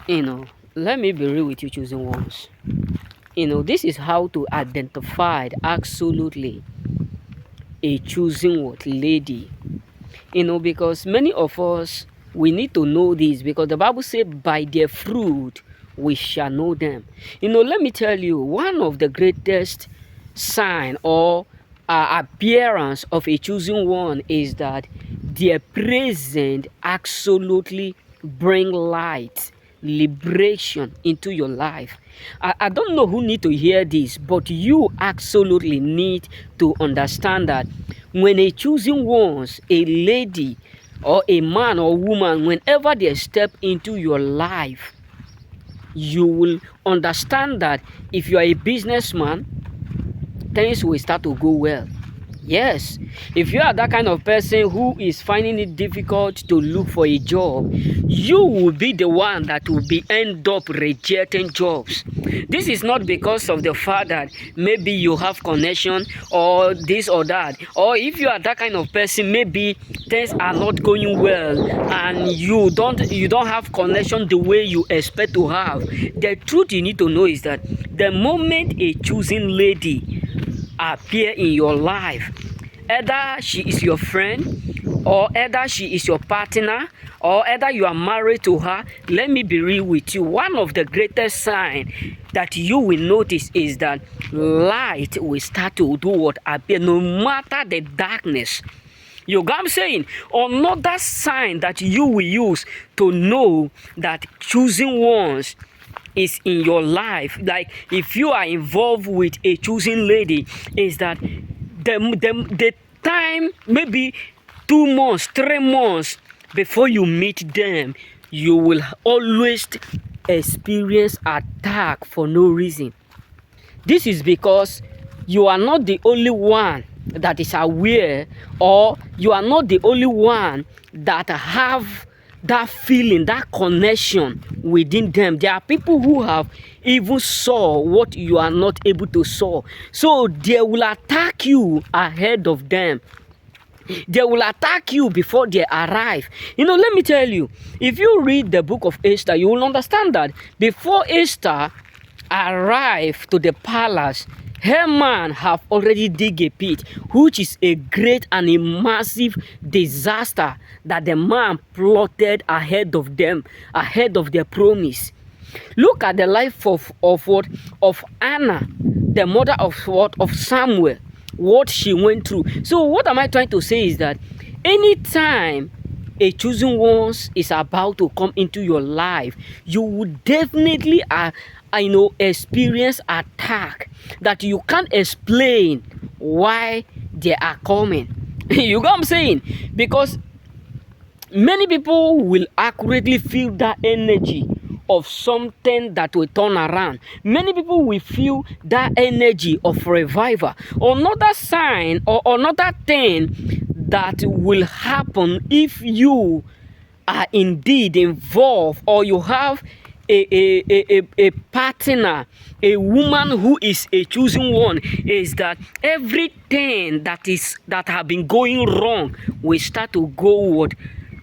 Let me be real with you, choosing ones. This is how to identify absolutely a choosing what lady. Because many of us, we need to know this, because the Bible says by their fruit we shall know them. Let me tell you, one of the greatest sign or appearance of a choosing one is that their presence absolutely bring light, liberation into your life. I don't know who need to hear this, but you absolutely need to understand that when a choosing ones, a lady or a man or woman, whenever they step into your life, you will understand that if you are a businessman, things will start to go well. Yes, if you are that kind of person who is finding it difficult to look for a job, you will be the one that will be end up rejecting jobs. This is not because of the fact that maybe you have connection or this or that, or if you are that kind of person, maybe things are not going well and you don't have connection the way you expect to have. The truth you need to know is that the moment a choosing lady appear in your life, either she is your friend or either she is your partner or either you are married to her, let me be real with you, one of the greatest signs that you will notice is that light will start to do what appear no matter the darkness. You got what I'm saying? Another sign that you will use to know that choosing ones is in your life, like if you are involved with a choosing lady, is that the time, maybe 2 months, 3 months before you meet them, you will always experience attack for no reason. This is because you are not the only one that is aware, or you are not the only one that have that feeling, that connection within them. There are people who have even saw what you are not able to saw. So they will attack you ahead of them. They will attack you before they arrive. Let me tell you, if you read the book of Esther, you will understand that before Esther arrived to the palace, Haman have already dig a pit, which is a great and a massive disaster that the man plotted ahead of them, ahead of their promise. Look at the life of Anna, the mother of Samuel, what she went through. So what am I trying to say is that anytime a chosen one is about to come into your life, you would definitely experience attack that you can't explain why they are coming. You got what I'm saying? Because many people will accurately feel that energy of something that will turn around. Many people will feel that energy of revival. Another sign or another thing that will happen if you are indeed involved, or you have a partner, a woman who is a choosing one, is that everything that have been going wrong will start to go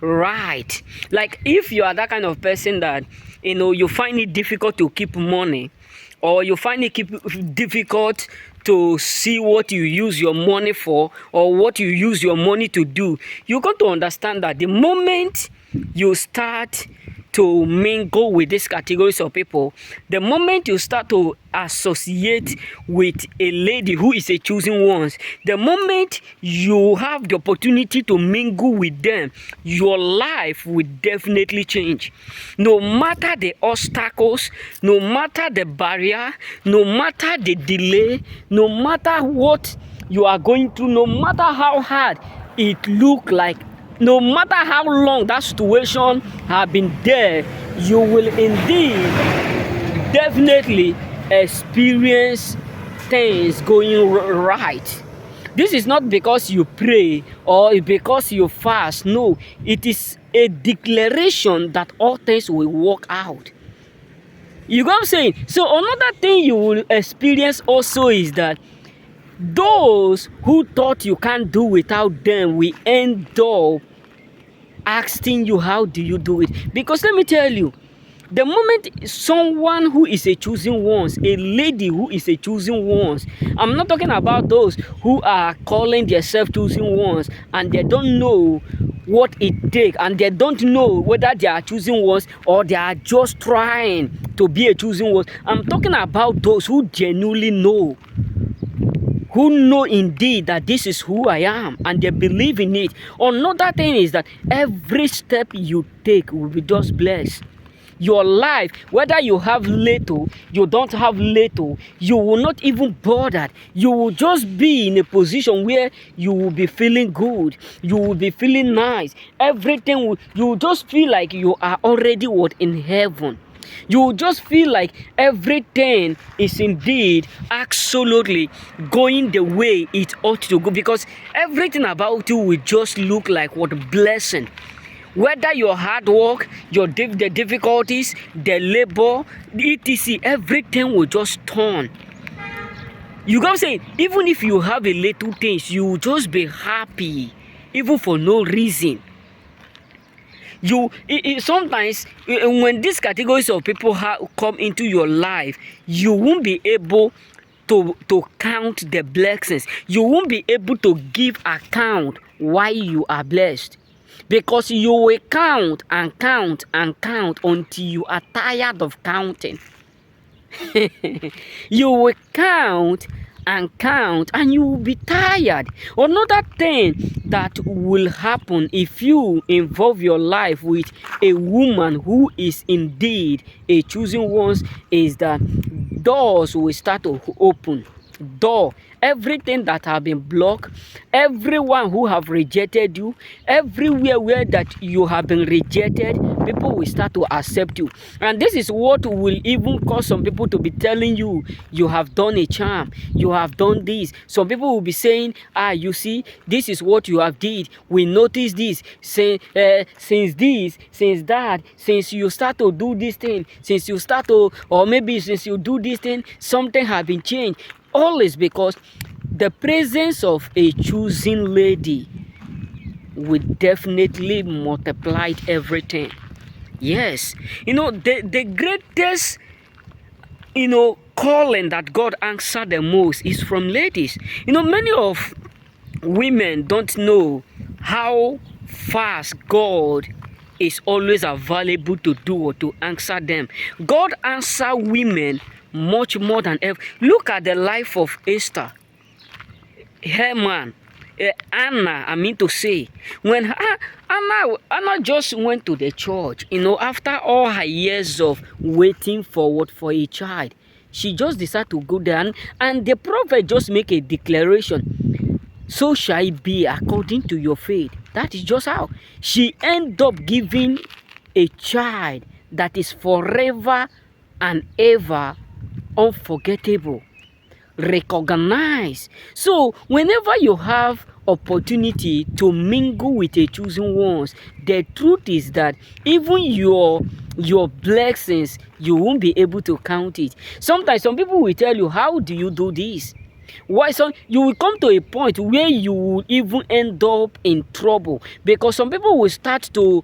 right. Like if you are that kind of person that you find it difficult to keep money, or you find it difficult to see what you use your money for or what you use your money to do, you got to understand that the moment you start to mingle with these categories of people, the moment you start to associate with a lady who is a choosing one, the moment you have the opportunity to mingle with them, your life will definitely change. No matter the obstacles, no matter the barrier, no matter the delay, no matter what you are going through, no matter how hard it look like, no matter how long that situation have been there, you will indeed definitely experience things going right. This is not because you pray or because you fast. No, it is a declaration that all things will work out. You know what I'm saying? So another thing you will experience also is that those who thought you can't do without them will end up asking you, how do you do it? Because let me tell you, The moment someone who is a chosen ones, a lady who is a chosen ones, I'm not talking about those who are calling themselves chosen ones and they don't know what it takes, and they don't know whether they are choosing ones or they are just trying to be a choosing ones. I'm talking about those who genuinely know, who know indeed that this is who I am and they believe in it. Another thing is that every step you take will be just blessed. Your life, whether you have little, you don't have little, you will not even bother. You will just be in a position where you will be feeling good, you will be feeling nice. Everything will, you will just feel like you are already what, in heaven. You will just feel like everything is indeed absolutely going the way it ought to go, because everything about you will just look like what blessing. Whether your hard work, the difficulties, the labor, etc., everything will just turn. You got to say, even if you have a little things, you will just be happy, even for no reason. Sometimes when these categories of people come into your life, you won't be able to count the blessings. You won't be able to give account why you are blessed. Because you will count and count and count until you are tired of counting. You will count and you will be tired. Another thing that will happen if you involve your life with a woman who is indeed a chosen one is that doors will start to open. Everything that have been blocked, everyone who have rejected you, everywhere where that you have been rejected, people will start to accept you. And this is what will even cause some people to be telling you, you have done a charm, you have done this. Some people will be saying, you see, this is what you have did. We noticed this since that, since you start to do this thing, since you start to, or maybe since you do this thing, something have been changed. All is because the presence of a choosing lady will definitely multiply everything. Yes, the greatest calling that God answered the most is from ladies. Many of women don't know how fast God is always available to do or to answer them. God answer women much more than ever. Look at the life of Esther, Haman, Anna. I mean to say, when Anna just went to the church, after all her years of waiting for a child, she just decided to go there, and the prophet just make a declaration. So shall it be according to your faith. That is just how she ended up giving a child that is forever and ever unforgettable, recognized. So whenever you have opportunity to mingle with a chosen ones, the truth is that even your blessings, you won't be able to count it. Sometimes some people will tell you, how do you do this? Why? So you will come to a point where you will even end up in trouble, because some people will start to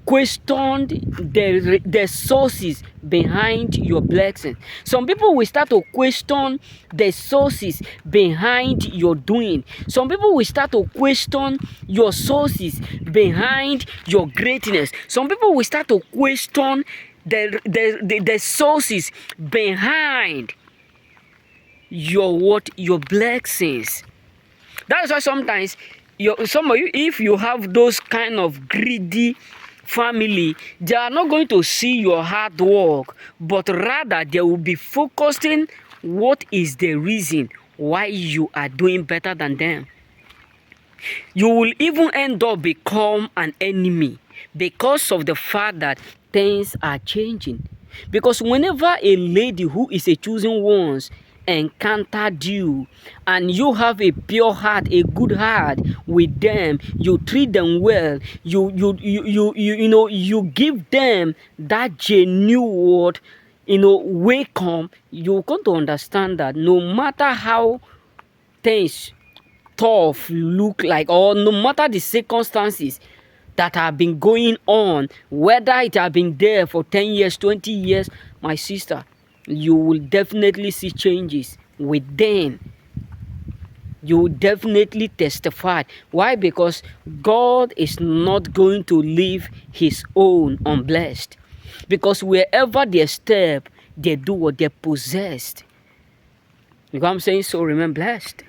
question the sources behind your blessing. Some people will start to question the sources behind your doing. Some people will start to question your sources behind your greatness. Some people will start to question the sources behind your blessings. That's why sometimes some of you, if you have those kind of greedy family, they are not going to see your hard work, but rather they will be focusing what is the reason why you are doing better than them. You will even end up become an enemy because of the fact that things are changing. Because whenever a lady who is a chosen one encountered you and you have a pure heart, a good heart with them, you treat them well, you give them that genuine welcome, you come to understand that no matter how things tough look like, or no matter the circumstances, that have been going on, whether it have been there for 10 years, 20 years, my sister, you will definitely see changes within. You will definitely testify. Why? Because God is not going to leave his own unblessed. Because wherever they step, they do what they possessed. You know what I'm saying? So remain blessed.